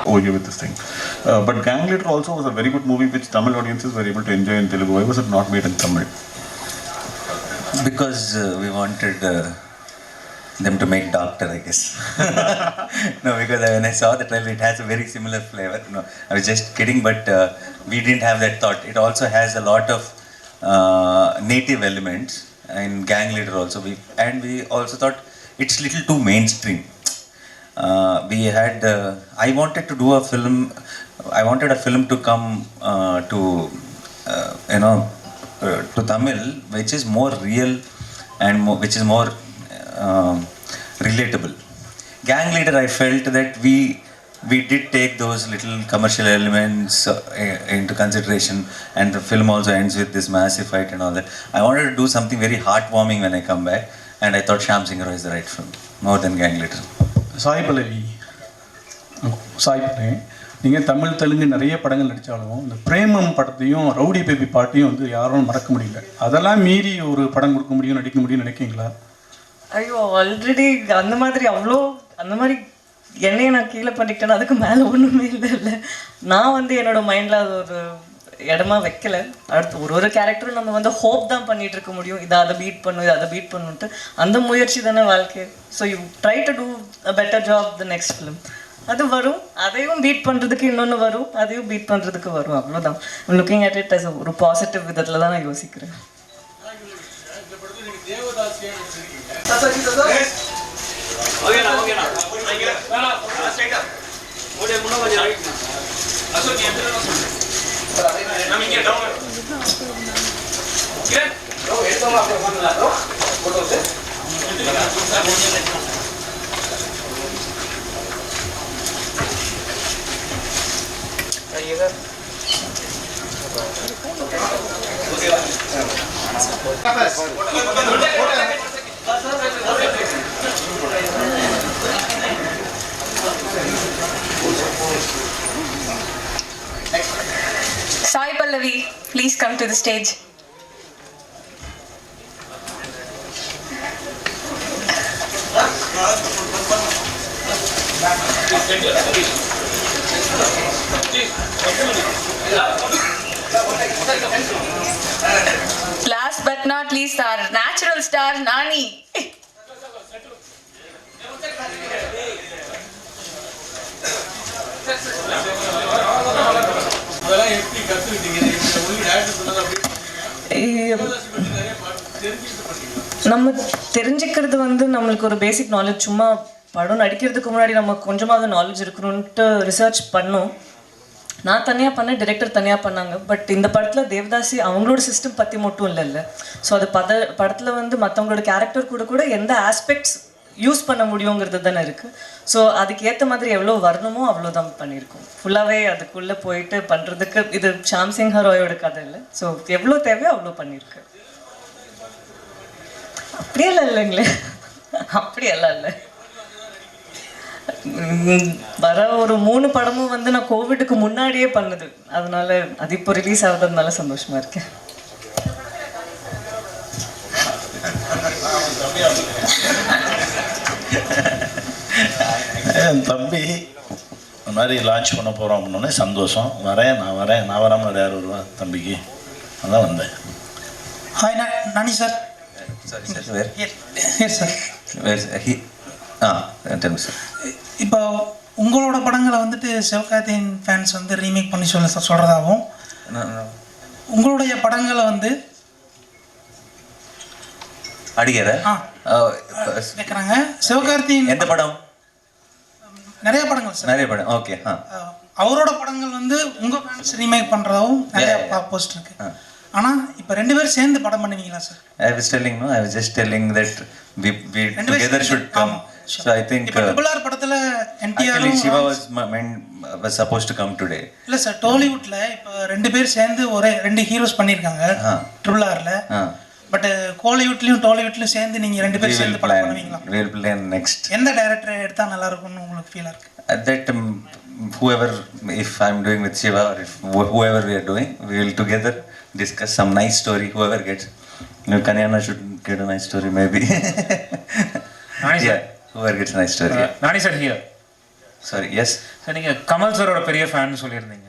OA with this thing. But Gang Leader also was a very good movie which Tamil audiences were able to enjoy in Telugu. Why was it not made in Tamil? Because we wanted them to make Doctor, I guess. No, because when I saw the trailer, it has a very similar flavor. No, I was just kidding, but we didn't have that thought. It also has a lot of native elements in Gang Leader also. We also thought it's little too mainstream. We had I wanted to do a film. I wanted a film to come to to Tamil, which is more real and which is more relatable. Gang Leader, I felt that we did take those little commercial elements into consideration, and the film also ends with this massive fight and all that. I wanted to do something very heartwarming when I come back, and I thought Shyam Singh Roy is the right film, more than Gang Leader. Sai Pallavi, நீங்கள் தமிழ் தெலுங்கு நிறைய படங்கள் நடித்தாலும் இந்த பிரேமம் படத்தையும் rowdy baby பாட்டையும் வந்து யாரும் மறக்க முடியல. அதெல்லாம் மீறி ஒரு படம் கொடுக்க முடியும், நடிக்க முடியும்னு நினைக்கிங்களா? ஐயோ, ஆல்ரெடி அந்த மாதிரி என்னையை நான் கீழே பண்ணிக்கிட்டேன்னா அதுக்கு மேலே ஒன்றுமே இல்லை. நான் வந்து என்னோட மைண்டில் அது ஒரு இடமா வைக்கல. அடுத்து ஒரு கேரக்டரும் நம்ம வந்து ஹோப் தான் பண்ணிட்டு இருக்க முடியும், அதை பீட் பண்ணுன்ட்டு. அந்த முயற்சி தானே வாழ்க்கை. So you try to do a better job the next film. அது வரும், அதையும் பீட் பண்ணுறதுக்கு இன்னொன்று வரும், அதையும் பீட் பண்ணுறதுக்கு வரும். அவ்வளோதான். லுக்கிங் அட் இட் அஸ் ஒரு பாசிட்டிவ் விதத்தில் தான் நான் யோசிக்கிறேன். Sai Pallavi, please come to the stage. Last but not least, our natural star Nani. நம்ம தெரிஞ்சுக்கிறது வந்து நம்மளுக்கு ஒரு பேசிக் நாலேஜ். சும்மா படம் நடிக்கிறதுக்கு முன்னாடி நம்ம கொஞ்சமாவது நாலேஜ் இருக்கணும்ன்ட்டு ரிசர்ச் பண்ணோம். நான் தனியாக பண்ணேன், டிரெக்டர் தனியாக பண்ணாங்க. பட் இந்த படத்தில் தேவதாசி அவங்களோட சிஸ்டம் பற்றி மட்டும் இல்லைல்ல. ஸோ அது படத்தில் வந்து மற்றவங்களோட கேரக்டர் கூட எந்த ஆஸ்பெக்ட்ஸ் யூஸ் பண்ண முடியுங்கிறது தானே இருக்குது. ஸோ அதுக்கு ஏற்ற மாதிரி எவ்வளோ வரணுமோ அவ்வளோதான் பண்ணியிருக்கோம். ஃபுல்லாகவே அதுக்குள்ளே போயிட்டு பண்ணுறதுக்கு இது ஷாம் சிங் ராயோட கதை இல்லை. ஸோ எவ்வளோ தேவையோ அவ்வளோ பண்ணியிருக்கு. அப்படியெல்லாம் இல்லைங்களே, அப்படியெல்லாம் இல்லை. வர ஒரு 3 படமும் வந்து நான் கோவிடுக்கு முன்னாடியே பண்ணுது. அதனால அது இப்போ ரிலீஸ் ஆகுறதுனால சந்தோஷமா இருக்கேன். என் தம்பி இந்த மாதிரி லான்ச் பண்ண போகிறோம் அப்படின்னோடனே சந்தோஷம். நான் வராமல் யார் வருவா தம்பிக்கு, அதான் வந்தேன். ஹாய் நானி சார். இப்போ உங்களோட படங்களை வந்துட்டு சிவகார்த்திகேயன் ஃபேன்ஸ் வந்து ரீமேக் பண்ணி சொல்கிறதாகவும், உங்களுடைய படங்களை வந்து அடிக்கிற கேட்குறாங்க. சிவகார்த்திகேயன் எந்த படம்? நிறைய படங்கள் சார், நிறைய படம். ஓகே. அவரோட படங்கள் வந்து உங்கள் ஃபேன்ஸ் ரீமேக் பண்ணுறதாகவும் நிறைய போஸ்ட் இருக்கு. ஆனால் இப்போ 2 பேரும் சேர்ந்து படம் பண்ணுவீங்களா sir? I was just telling that we together should come. So I think triple படத்துல NTR Shiva was supposed to come today. இல்ல சார், டாலிவுட்ல இப்போ 2 பேர் சேர்ந்து ஒரே 2 ஹீரோஸ் பண்ணிருக்காங்க ட்ரிபிள் ஆர்ல. பட் கோலிவுட்லேயும் டாலிவுட்லையும் சேர்ந்து நீங்கள் ரெண்டு பேரும் சேர்ந்து படம் பண்ணுவீங்களா? We'll plan next. எந்த டைரக்டர் எடுத்தால் நல்லா இருக்கும்னு உங்களுக்கு ஃபீலாக இருக்குது? That whoever, if I'm doing with Shiva or if whoever we are doing, we will together discuss some nice story. Whoever gets, Kanyana should get a nice story maybe. Nani sir? Yeah, whoever gets a nice story. Nani sir here. Sorry, yes. Sir நீங்கள் கமல் சாரோட பெரிய fan சொல்லியிருந்தீங்க.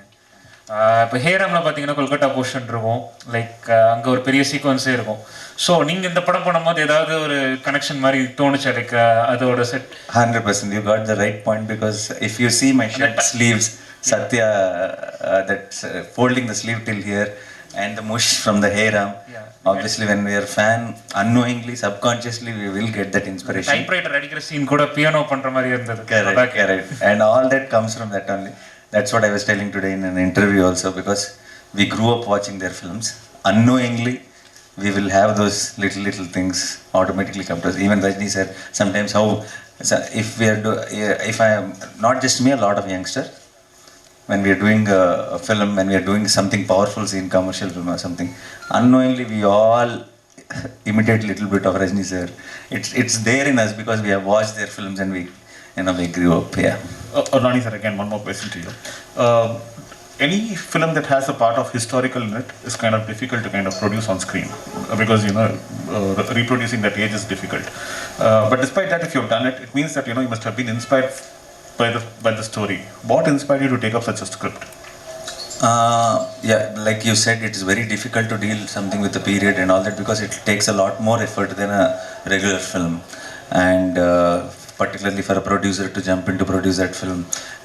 இப்போ ஹேராமில் பார்த்தீங்கன்னா Kolkata portion இருக்கும், like அங்கே ஒரு பெரிய சீக்வன்ஸே இருக்கும். ஸோ நீங்கள் இந்த படம் பண்ணும்போது ஏதாவது ஒரு கனெக்ஷன் மாதிரி தோணுச்சு, லைக் அதோட set? 100%, you got the right point, because if you see my shirt sleeves, Satya, that's folding the sleeve till here, and the mush from the Heyram. Obviously, when we are fan, unknowingly, subconsciously, we will get that inspiration. Typewriter அடிக்கிற scene கூட piano பண்ணுற மாதிரி இருந்தது. Correct. And all that comes from that only. That's what I was telling today in an interview also, because we grew up watching their films. Unknowingly, we will have those little things automatically come to us. Even Rajni said sometimes how, if I am, not just me, a lot of youngsters, when we are doing a film, when we are doing something powerful scene, commercial film or something, unknowingly we all imitate little bit of Rajni sir. It's there in us because we have watched their films and we grew up. Yeah. Nani sir, again, one more question to you. Any film that has a part of historical in it is kind of difficult to kind of produce on screen, because reproducing that age is difficult. But despite that, if you've done it, it means that you must have been inspired by the story. What inspired you to take up such a script? Yeah, like you said, it is very difficult to deal something with the period and all that, because it takes a lot more effort than a regular film, and particularly for a producer to jump in to produce that film,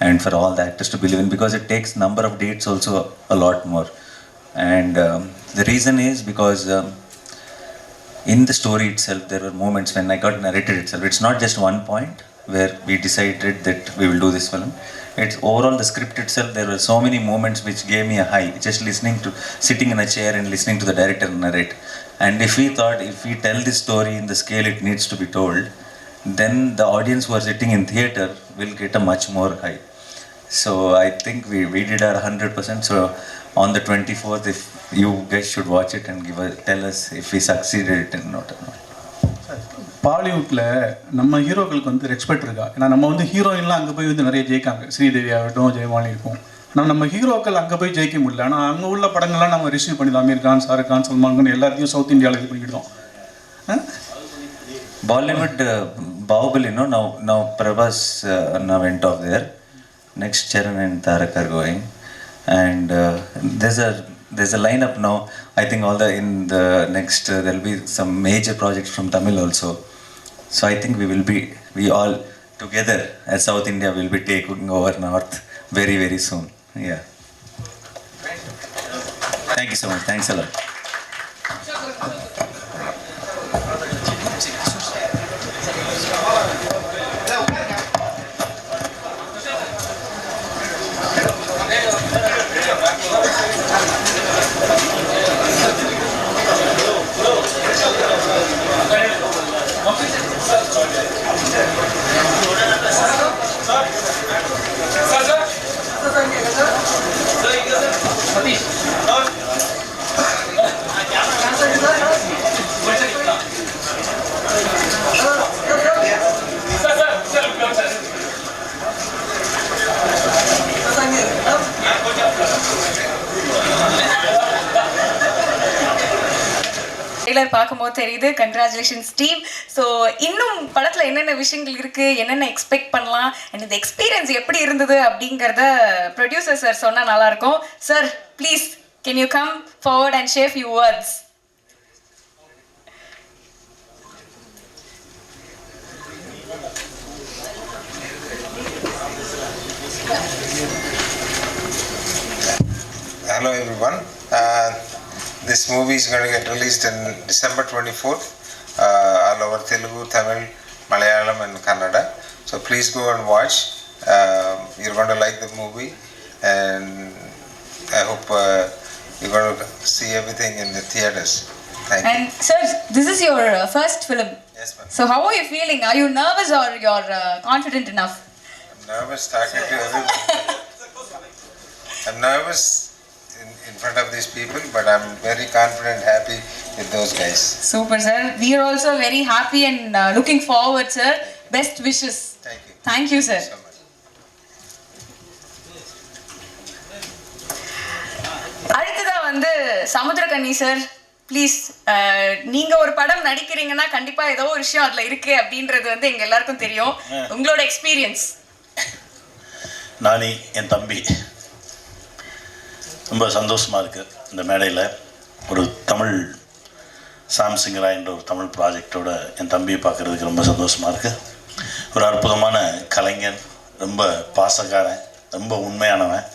and for all the actors to believe in, because it takes number of dates also a lot more. And the reason is because in the story itself there were moments when I got narrated itself. It's not just one point where we decided that we will do this film. It's overall the script itself. There were so many moments which gave me a high, just sitting in a chair and listening to the director narrate. And if we thought, if we tell this story in the scale it needs to be told, then the audience who are sitting in theater will get a much more high. So I think we did our 100%. So on the 24th, if you guys should watch it and tell us if we succeeded it or not. பாலிவுட்டில் நம்ம ஹீரோக்களுக்கு வந்து respect இருக்கா? ஏன்னா நம்ம வந்து ஹீரோயின்லாம் அங்கே போய் வந்து நிறைய ஜெயிக்காங்க, ஸ்ரீதேவி ஆகட்டும், ஜெயவாணி இருக்கும். ஆனால் நம்ம ஹீரோக்கள் அங்கே போய் ஜெயிக்க முடியல. ஆனால் அங்கே உள்ள படங்கள்லாம் நம்ம ரிசீவ் பண்ணிடலாம். அமீர் கான், ஷாருக் கான், சல்மான் கான் எல்லாத்தையும் சவுத் இந்தியாவில் இது பண்ணிக்கிட்டோம். Bollywood, Bahubali, now Prabhas now went off there. Next Charan and Tarak are going, and there's a lineup now. I think in the next there'll be some major projects from Tamil also. So I think we all together as South India will be taking over North very, very soon. Yeah. Thank you so much. Thanks a lot. Trailer பார்க்கும்போது தெரியுது. Congratulations team. So இன்னும் படத்தில் என்னென்ன விஷயங்கள் இருக்குது, என்னென்ன expect பண்ணலாம், and இந்த எக்ஸ்பீரியன்ஸ் எப்படி இருந்தது அப்படிங்கிறத ப்ரொடியூசர் சார் சொன்னால் நல்லாயிருக்கும். Sir please can you come forward and share few words? Hello everyone. This movie is going to get released in December 24th, all over Telugu, Tamil, Malayalam and Kannada. So please go and watch. You're going to like the movie, and I hope you're going to see everything in the theaters. Thank you. And sir, this is your first film. Yes, ma'am. So how are you feeling? Are you nervous or you're confident enough? I'm nervous talking to everyone. I'm nervous in front front of these people, but I'm very confident, happy with those guys. Super, sir. We are also very happy and looking forward, sir. Best wishes. Thank you. Thank you, sir. So much. அடுத்ததா வந்து Samuthirakani sir, please. நீங்க ஒரு படம் நடிக்கிறீங்கன்னா கண்டிப்பா ஏதோ ஒரு விஷயம் அதுல இருக்கு அப்படின்றது வந்து எங்க எல்லாருக்கும் தெரியும். உங்களோட எக்ஸ்பீரியன்ஸ். நானி என் தம்பி, ரொம்ப சந்தோஷமாக இருக்குது இந்த மேடையில் ஒரு தமிழ் சாம்சிங்கரா என்ற ஒரு தமிழ் ப்ராஜெக்டோட என் தம்பியை பார்க்குறதுக்கு ரொம்ப சந்தோஷமாக இருக்குது. ஒரு அற்புதமான கலைஞன், ரொம்ப பாசக்காரன், ரொம்ப உண்மையானவன்,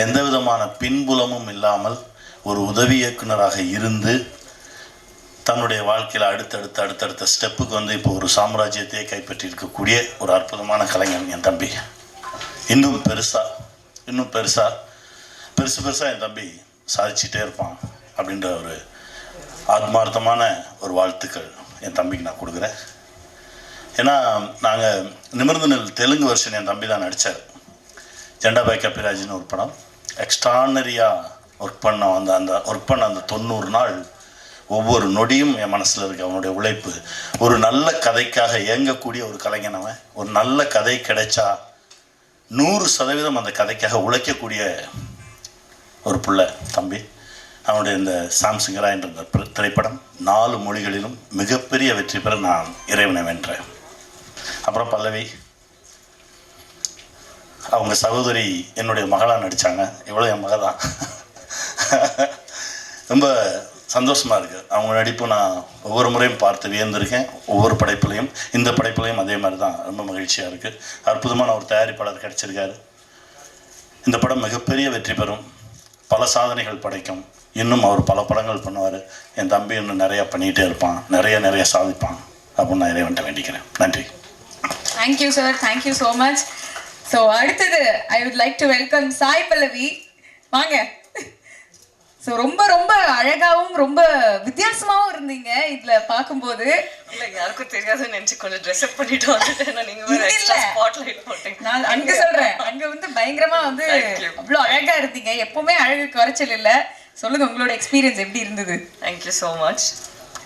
எந்த விதமான பின்புலமும் இல்லாமல் ஒரு உதவி இயக்குனராக இருந்து தன்னுடைய வாழ்க்கையில் அடுத்தடுத்த ஸ்டெப்புக்கு வந்து இப்போ ஒரு சாம்ராஜ்யத்தையே கைப்பற்றியிருக்கக்கூடிய ஒரு அற்புதமான கலைஞன் என் தம்பி. இன்னும் பெருசாக என் தம்பி சாதிச்சுட்டே இருப்பான் அப்படின்ற ஒரு ஆத்மார்த்தமான ஒரு வாழ்த்துக்கள் என் தம்பிக்கு நான் கொடுக்குறேன். ஏன்னா நாங்கள் நிமிர்ந்து நெல் தெலுங்கு வெர்ஷன் என் தம்பி தான் நடித்தார். ஜெண்டாபாய் கப்பிராஜின்னு ஒரு படம். எக்ஸ்ட்ரானரியாக ஒர்க் பண்ண அந்த 90 நாள் ஒவ்வொரு நொடியும் என் மனசில் இருக்குது. அவனுடைய உழைப்பு, ஒரு நல்ல கதைக்காக இயங்கக்கூடிய ஒரு கலைஞனவன். ஒரு நல்ல கதை கிடைச்சா 100% அந்த கதைக்காக உழைக்கக்கூடிய ஒரு புள்ள தம்பி. அவனுடைய இந்த சாம்சிங்கரா என்ற திரைப்படம் 4 மொழிகளிலும் மிகப்பெரிய வெற்றி பெற நான் இறைவனை வென்றேன். அப்புறம் பல்லவி, அவங்க சகோதரி என்னுடைய மகளாக நடித்தாங்க. இவ்வளோ என் மகள் தான். ரொம்ப சந்தோஷமாக இருக்குது. அவங்க நடிப்பு நான் ஒவ்வொரு முறையும் பார்த்து வியந்திருக்கேன். ஒவ்வொரு படைப்புலையும், இந்த படைப்புலையும் அதே மாதிரி தான். ரொம்ப மகிழ்ச்சியாக இருக்குது. அற்புதமான ஒரு தயாரிப்பாளர் கிடச்சிருக்காரு. இந்த படம் மிகப்பெரிய வெற்றி பெறும், பல சாதனைகள் படைக்கும். இன்னும் அவர் பல படங்கள் பண்ணுவார். என் தம்பி இன்னும் நிறையா பண்ணிகிட்டே இருப்பான், நிறைய சாதிப்பான் அப்படின்னு நான் இறைவன்ட்ட வேண்டிக்கிறேன். நன்றி. Thank you sir, thank you so much. So அடுத்தது I would like to welcome Sai Pallavi. வாங்க. ஸோ ரொம்ப அழகாகவும் ரொம்ப வித்தியாசமாகவும் இருந்தீங்க இதில் பார்க்கும்போது. இல்லை, யாருக்கும் தெரியாதுன்னு நினச்சி கொஞ்சம் ட்ரெஸ்அப் பண்ணிட்டு வந்துட்டேன். நீங்கள் ஸ்பாட்லைட் போட்டீங்க. நான் அங்கே சொல்கிறேன், அங்கே வந்து பயங்கரமாக வந்து அவ்வளோ அழகாக இருந்தீங்க. எப்போவுமே அழகு குறைச்சல் இல்லை. சொல்லுங்கள், உங்களோட எக்ஸ்பீரியன்ஸ் எப்படி இருந்தது? Thank you so much.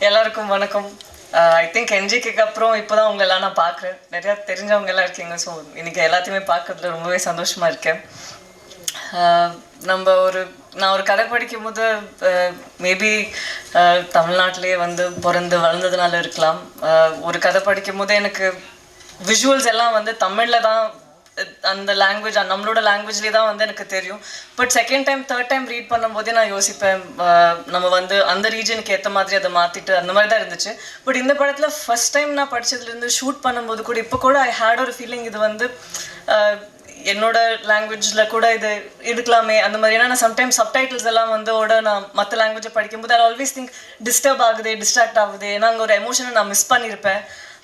எல்லாருக்கும் வணக்கம். ஐ திங்க் என்ஜிக்கு அப்புறம் இப்போ தான் உங்களெல்லாம் நான் பார்க்குறேன். நிறையா தெரிஞ்சவங்க எல்லாம் இருக்கீங்க. ஸோ இன்றைக்கி எல்லாத்தையுமே பார்க்கறதுல ரொம்பவே சந்தோஷமாக இருக்கேன். நான் ஒரு கதை படிக்கும் போது மேபி தமிழ்நாட்டிலே வந்து பிறந்து வளர்ந்ததுனால இருக்கலாம். ஒரு கதை படிக்கும் போது எனக்கு விஷுவல்ஸ் எல்லாம் வந்து தமிழில் தான், அந்த லாங்குவேஜ், நம்மளோட லாங்குவேஜ்லேயே தான் வந்து எனக்கு தெரியும். But second time third time read பண்ணும்போதே நான் யோசிப்பேன், நம்ம வந்து அந்த ரீஜனுக்கு ஏற்ற மாதிரி அதை மாற்றிட்டு அந்த மாதிரி தான் இருந்துச்சு. பட் இந்த படத்தில் ஃபஸ்ட் டைம் நான் படித்ததுலேருந்து ஷூட் பண்ணும்போது கூட இப்போ கூட ஐ ஹேட் ஒரு ஃபீலிங், இது வந்து என்னோட லாங்குவேஜில் கூட இது எடுக்கலாமே அந்த மாதிரி. ஏன்னா நான் சம்டைம்ஸ் சப்டைட்டில்ஸ் எல்லாம் வந்து நான் மற்ற லாங்குவேஜை படிக்கும்போது ஐ ஆல்வேஸ் திங்க் டிஸ்டர்ப் ஆகுது, டிஸ்ட்ராக்ட் ஆகுது. ஏன்னா அங்கே ஒரு எமோஷனை நான் மிஸ் பண்ணியிருப்பேன்.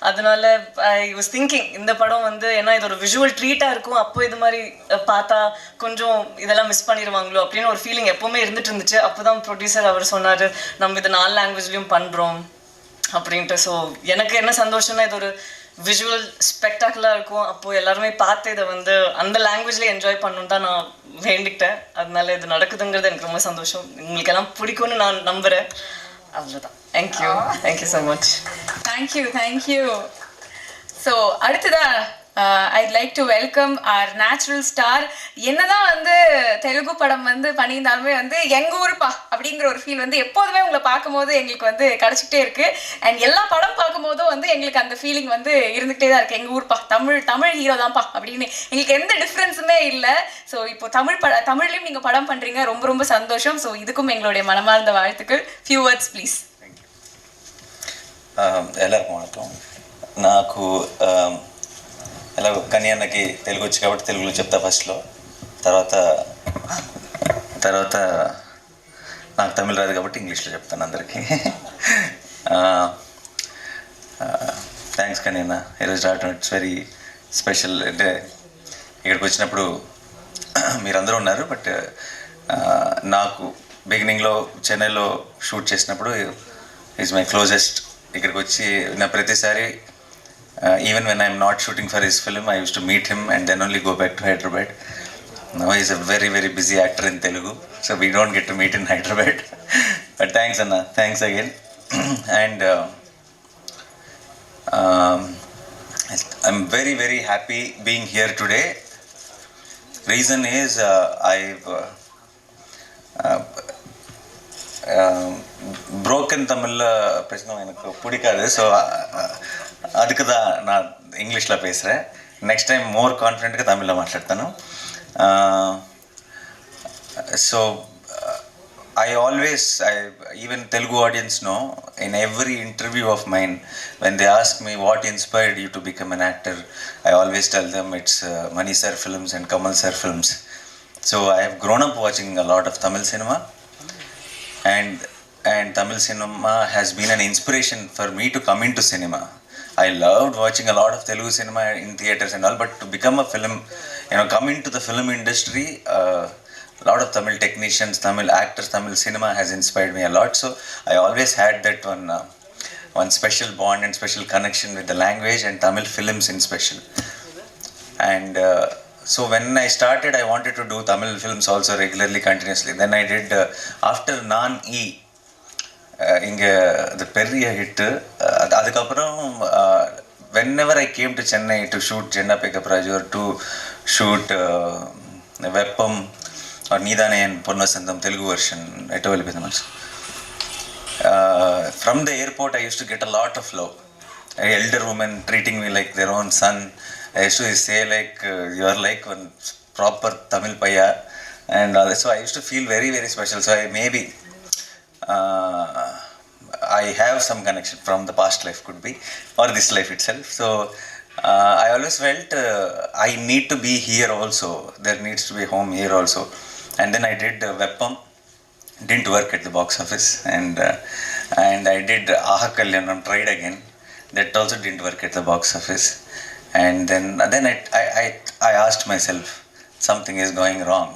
அதனால ஐ வாஸ் திங்கிங் இந்த படம் வந்து, ஏன்னா இது ஒரு விஷுவல் ட்ரீட்டாக இருக்கும், அப்போ இது மாதிரி பார்த்தா கொஞ்சம் இதெல்லாம் மிஸ் பண்ணிடுவாங்களோ அப்படின்னு ஒரு ஃபீலிங் எப்போவுமே இருந்துட்டு இருந்துச்சு. அப்போ தான் ப்ரொடியூசர் அவர் சொன்னார், நம்ம இது 4 லாங்குவேஜ்லேயும் பண்ணுறோம் அப்படின்ட்டு. ஸோ எனக்கு என்ன சந்தோஷம்னா, இது ஒரு விஷுவல் ஸ்பெக்டாக்குலராக இருக்கும். அப்போது எல்லாருமே பார்த்து இதை வந்து அந்த லாங்குவேஜ்லேயே என்ஜாய் பண்ணணுன்னு தான் நான் வேண்டிக்கிட்டேன். அதனால இது நடக்குதுங்கிறது எனக்கு ரொம்ப சந்தோஷம். உங்களுக்கு எல்லாம் பிடிக்கும்னு நான் நம்புகிறேன். அவ்வளோதான். Thank you so much. Thank you. So அடுத்ததா I'd like to welcome our natural star. என்னதான் வந்து தெலுங்கு படம் வந்து பண்ணியிருந்தாலுமே வந்து எங்கள் ஊருப்பா அப்படிங்கிற ஒரு ஃபீல் வந்து எப்போதுமே உங்களை பார்க்கும்போது எங்களுக்கு வந்து கிடச்சிக்கிட்டே இருக்குது. அண்ட் எல்லா படம் பார்க்கும்போதும் வந்து எங்களுக்கு அந்த ஃபீலிங் வந்து இருந்துகிட்டே தான் இருக்குது. எங்கள் ஊர்ப்பா, தமிழ் ஹீரோ தான்ப்பா அப்படின்னு எங்களுக்கு எந்த டிஃப்ரென்ஸுமே இல்லை. ஸோ இப்போ தமிழ்லையும் நீங்கள் படம் பண்ணுறீங்க, ரொம்ப சந்தோஷம். ஸோ இதுக்கும் எங்களுடைய மனமார்ந்த வாழ்த்துக்கள். Few words please. எல்லாருக்கும் வணக்கம். నాకు ఎలాగో కని అన్నకి తెలుగు వచ్చి కాబట్టి తెలుగులో చెప్తా ఫస్ట్లో. తర్వాత నాకు తమిళ రాదు కాబట్టి ఇంగ్లీష్లో చెప్తాను అందరికీ. థ్యాంక్స్ కని అన్న, ఈరోజు రావటం ఇట్స్ వెరీ స్పెషల్. అంటే ఇక్కడికి వచ్చినప్పుడు మీరందరూ ఉన్నారు, బట్ నాకు బిగినింగ్లో చెన్నైలో షూట్ చేసినప్పుడు ఈజ్ మై క్లోజెస్ట్. ఇక్కడికి వచ్చి నా ప్రతిసారి even when I'm not shooting for his film I use to meet him and then only go back to Hyderabad. Now he's a very, very busy actor in Telugu, so we don't get to meet in Hyderabad. But thanks, Anna. Thanks again. And I'm very, very happy being here today. Reason is I've broken தமிழில் பேசணும் எனக்கு பிடிக்காது. So அதுக்கு தான் நான் இங்கிலீஷில் பேசுகிறேன். Next time மோர் கான்ஃபிடென்ட்గా தமிழில் మాట్లాడతాను. So I even Telugu audience know, in every interview of mine, when they ask me what inspired you to become an actor, I always tell them it's Mani Sir films and Kamal Sir films. So I have grown up watching a lot of Tamil cinema, and Tamil cinema has been an inspiration for me to come into cinema. I loved watching a lot of Telugu cinema in theaters and all, but to become a film, come into the film industry, a lot of Tamil technicians, Tamil actors, Tamil cinema has inspired me a lot. So I always had that one special bond and special connection with the language and Tamil films in special. And so when I started, I wanted to do Tamil films also regularly, continuously. Then I did, after Naan-E, இங்கே அது பெரிய hit. அதுக்கப்புறம் whenever I came to Chennai to shoot Jenna Pickup Raju or to shoot Veppam or Needane and Ponnasandam Telugu version, from the airport I used to get a lot of love. Elder women treating me like their own son. I used to say like, you are like one proper Tamil paya, and so I used to feel very, very special. So I have some connection from the past life, could be, or this life itself. So I always felt I need to be here also. There needs to be home here also. And then I did Veppam. Didn't work at the box office. And I did Aha Kalyanam, tried again. That also didn't work at the box office. And then I asked myself, something is going wrong.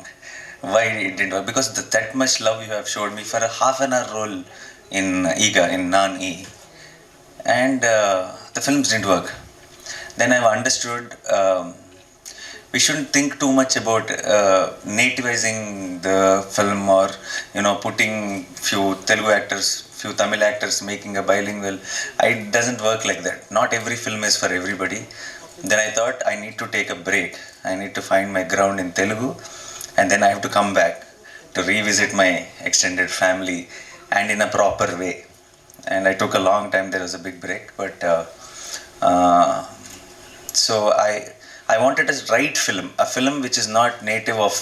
Why it didn't work? Because that much love you have showed me for a half an hour role in Iga, in Naan-E, and the films didn't work. Then I've understood we shouldn't think too much about nativizing the film, or putting few Telugu actors, few Tamil actors, making a bilingual. It doesn't work like that. Not every film is for everybody. Then I thought I need to take a break. I need to find my ground in Telugu, and then I have to come back to revisit my extended family and in a proper way. And I took a long time. There was a big break, but so I wanted a right film, a film which is not native of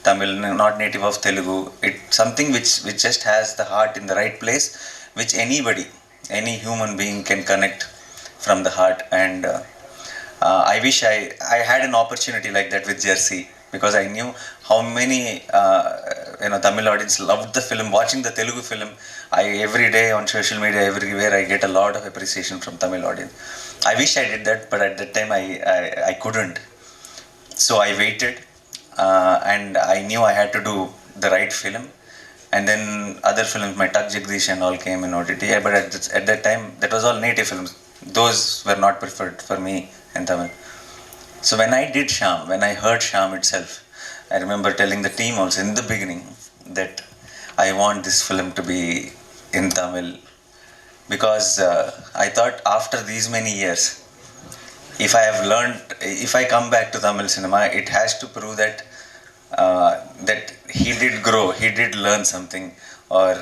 Tamil, not native of Telugu. It's something which just has the heart in the right place, which anybody, any human being can connect from the heart. And I wish I had an opportunity like that with Jersey, because I knew how many Tamil audience loved the film. Watching the Telugu film, every day on social media, everywhere, I get a lot of appreciation from Tamil audience. I wish I did that, but at that time I couldn't. So I waited, and I knew I had to do the right film. And then other films, my Tak Jagdish and all, came in OTT. But at that time, that was all native films. Those were not preferred for me in Tamil. So when I did Shyam, when I heard Shyam itself, I remember telling the team also in the beginning that I want this film to be in Tamil, because I thought after these many years, if I have learned, if I come back to Tamil cinema, it has to prove that that he did grow, he did learn something, or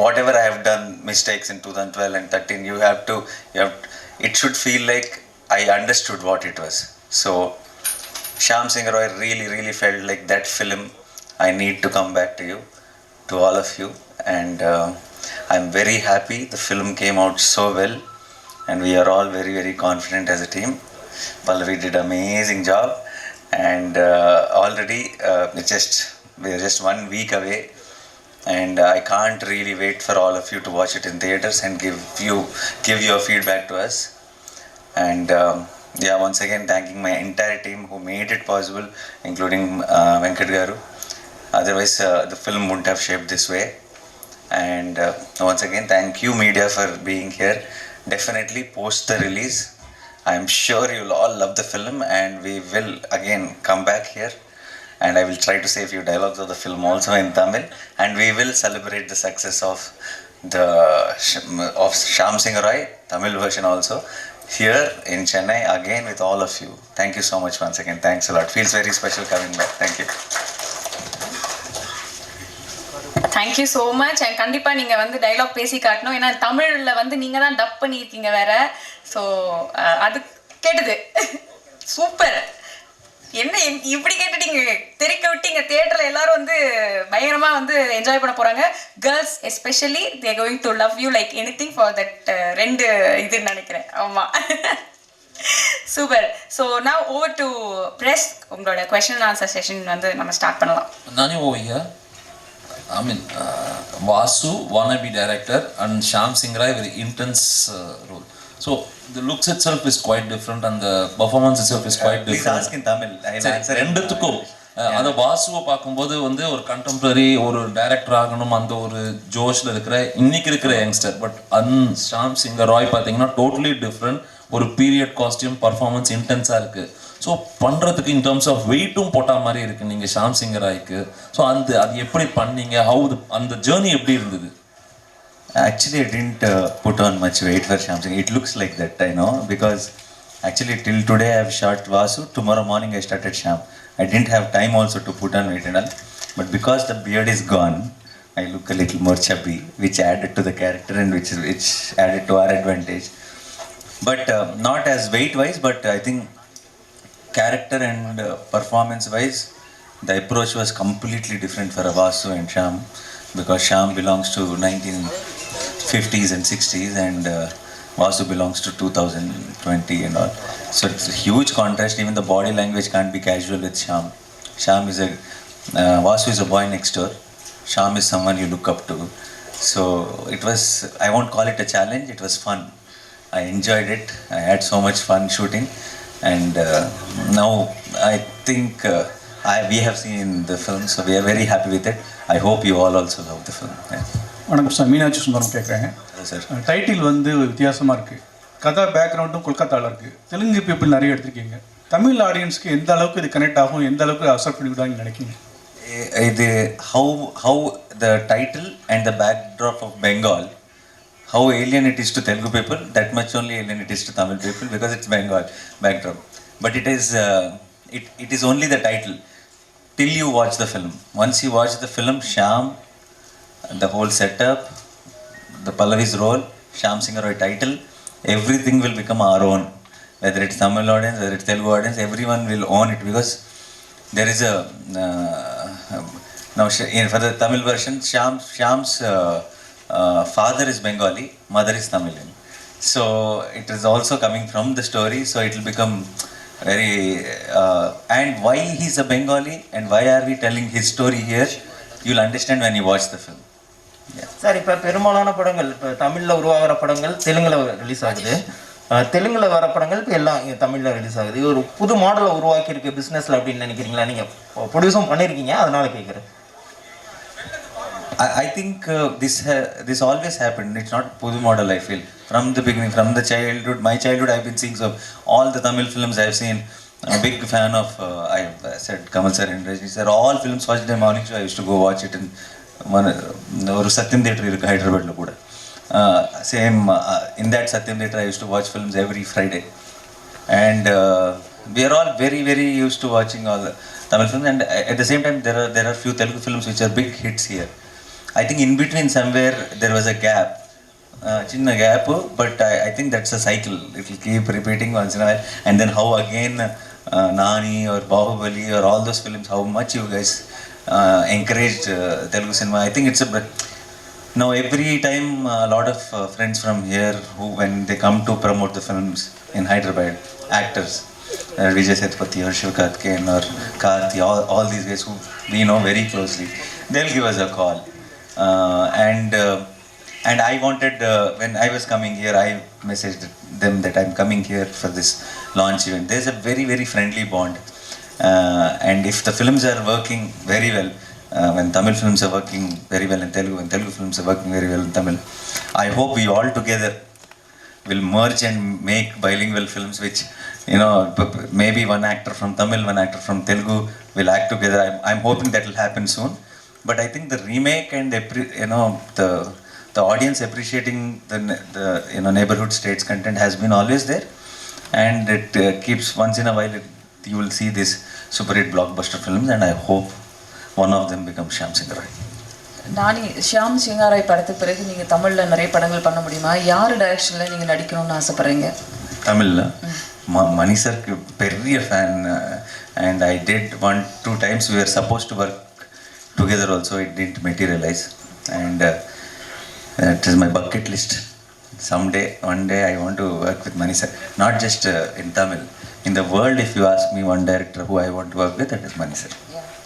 whatever I have done mistakes in 2012 and 13, it should feel like I understood what it was. So Shyam Singh Roy really, really felt like that film, I need to come back to you, to all of you. And I'm very happy the film came out so well, and we are all very, very confident as a team. Pallavi did an amazing job, and already we are just 1 week away, and I can't really wait for all of you to watch it in theaters and give your feedback to us. And once again, thanking my entire team who made it possible, including Venkat Garu. Otherwise, the film wouldn't have shaped this way. And once again, thank you media for being here. Definitely post the release, I'm sure you'll all love the film, and we will again come back here, and I will try to say a few dialogues of the film also in Tamil, and we will celebrate the success of Shyam Singh Roy Tamil version also here in Chennai again with all of you. Thank you so much once again. Thanks a lot. Feels very special coming back. Thank you. Thank you so much. And கண்டிப்பாக நீங்கள் வந்து dialogue பேசி காட்டணும். ஏன்னா தமிழில் வந்து நீங்கள் தான் டப் பண்ணியிருக்கீங்க வேற. ஸோ அது கேட்டது சூப்பர். என்ன இப்படி கேட்டுட்டீங்க, தெரிக்க விட்டீங்க. தியேட்டரில் எல்லாரும் வந்து பயங்கரமாக வந்து என்ஜாய் பண்ண போகிறாங்க. Girls especially they're going to love you like anything for that 2 இதுன்னு நினைக்கிறேன். ஆமாம், super. So now over to press. உங்களோட கொஸ்டின் அண்ட் ஆன்சர் செஷன் வந்து நம்ம ஸ்டார்ட் பண்ணலாம். நானே ஓய்யா I mean, Vasu, wannabe director, and Shyam Singh Roy, very intense role. So the looks itself is quite different, and the performance itself is quite different. Please ask in Tamil. I'll answer. ரெண்டுத்துக்கும் அந்த வாசுவை பார்க்கும்போது வந்து ஒரு contemporary ஒரு director ஆகணும் அந்த ஒரு ஜோஷ்ல இருக்கிற இன்னைக்கு இருக்கிற யங்ஸ்டர். பட் ஷாம் சிங் ராய் பார்த்தீங்கன்னா டோட்டலி டிஃப்ரெண்ட். ஒரு பீரியட் காஸ்டியூம் பர்ஃபார்மன்ஸ் இன்டென்ஸாக இருக்குது. ஸோ பண்ணுறதுக்கு இன் டர்ம்ஸ் ஆஃப் வெயிட்டும் போட்ட மாதிரி இருக்குது நீங்கள் ஷாம் சிங் ராய்க்கு. ஸோ அது எப்படி பண்ணீங்க, அந்த ஜேர்னி எப்படி இருந்தது? Actually, I didn't put on much weight for Shyam Singh. It looks like that, I know, because actually till today I have shot Vasu. Tomorrow morning I started Shyam. I didn't have time also to put on weight and all. But because the beard is gone, I look a little more chubby, which added to the character and which added to our advantage. But not as weight-wise, but I think character and performance-wise, the approach was completely different for Vasu and Shyam, because Shyam belongs to 1950s and 60s, and Vasu belongs to 2020 and all. So it's a huge contrast. Even the body language can't be casual with Shyam. Vasu is a boy next door. Shyam is someone you look up to. So it was, I won't call it a challenge, it was fun. I enjoyed it. I had so much fun shooting, and now I think we have seen the film, so we are very happy with it. I hope you all also love the film. வணக்கம் sir, Meenakshi Sundaram கேட்குறேன். Sir, title வந்து வித்தியாசமாக இருக்குது. கதை பேக்ரவுண்டும் கொல்கத்தாவில் இருக்குது. Telugu people நிறைய எடுத்திருக்கீங்க. தமிழ் ஆடியன்ஸ்க்கு எந்த அளவுக்கு இது கனெக்ட் ஆகும், எந்த அளவுக்கு அக்செப்ட் பண்ணிவிடுவாங்கன்னு நினைக்கிங்க? இது how the title and the backdrop of Bengal, how alien it is to Telugu people, that much only alien it is to Tamil people, because it's Bengal backdrop. But it is only the title till you watch the film. Once you watch the film, Shyam, the whole setup, the Pallavi's role, Shyam Singh Roy title, everything will become our own. Whether it's Tamil audience, whether it's Telugu audience, everyone will own it, because there is a now for the Tamil version, Shyam's father is Bengali, mother is Tamilian. So it is also coming from the story, so it will become very and why he's a Bengali and why are we telling his story here, you'll understand when you watch the film. Sir, இப்போ பெரும்பாலான படங்கள் இப்போ தமிழில் உருவாகிற படங்கள் தெலுங்கில் release ஆகுது. தெலுங்கில் வர படங்கள் இப்போ எல்லாம் தமிழில் ரிலீஸ் ஆகுது. இது ஒரு புது மாடலை உருவாக்கியிருக்கு பிஸ்னஸில் அப்படின்னு நினைக்கிறீங்களா? நீங்கள் ப்ரொடியூஸும் பண்ணியிருக்கீங்க, அதனால கேட்குறேன். I think this always happened. It's not pudu model, I feel. From the beginning, from the childhood, my childhood, I've been seeing all the Tamil films I've seen. I'm a big fan of, I said Kamal sir and Rajni sir. All films watched in the morning show. I used to go watch it in one Satyam Theatre in Hyderabad lo kuda. Same in that Satyam Theatre I used to watch films every Friday. And we are all very, very used to watching all the Tamil films. And at the same time, there are few Telugu films which are big hits here. I think in between somewhere there was a gap, chinna gap, but I think that's a cycle. It will keep repeating once in a while. And then how again Nani or Bahubali or all those films, how much you guys encouraged Telugu cinema. I think it's now every time a lot of friends from here who, when they come to promote the films in Hyderabad, actors, Vijay Sethupathi or Shivkarthikeyan or Karthi, all these guys who we know very closely, they'll give us a call. And I wanted, when I was coming here, I messaged them that I'm coming here for this launch event. There's a very, very friendly bond. And if the films are working very well, when Tamil films are working very well in Telugu, and Telugu films are working very well in Tamil, I hope we all together will merge and make bilingual films, which, you know, maybe one actor from Tamil, one actor from Telugu will act together. I'm hoping that will happen soon. But I think the remake and the audience appreciating the neighborhood states content has been always there, and it keeps once in a while you will see this super hit blockbuster films, and I hope one of them becomes Shyam Singh Roy. நானி ஷியாம் சிங்காராய் படத்துக்கு பிறகு நீங்கள் தமிழில் நிறைய படங்கள் பண்ண முடியுமா? யார் டைரக்ஷனில் நீங்கள் நடிக்கணும்னு ஆசைப்பட்றீங்க? தமிழில் மணி சார்க்கு பெரிய fan, and I did 1-2 times we were supposed to work together also. It didn't materialize, and it is my bucket list. Someday, one day I want to work with Mani sir, not just in Tamil. In the world, if you ask me one director who I want to work with, that is Mani sir.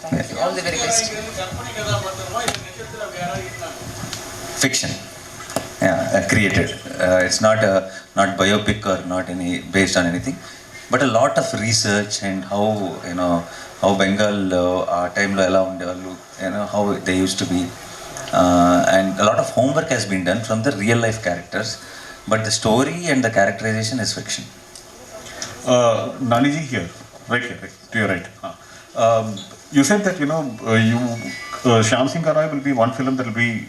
Thank you. All the very best. Fiction, created. It's not biopic or not any based on anything, but a lot of research and how Bengal time lo ela undevallu, how they used to be, and a lot of homework has been done from the real life characters, but the story and the characterization is fiction. Naniji here, right, to your right. You said that Shyam Singh Roy will be one film that will be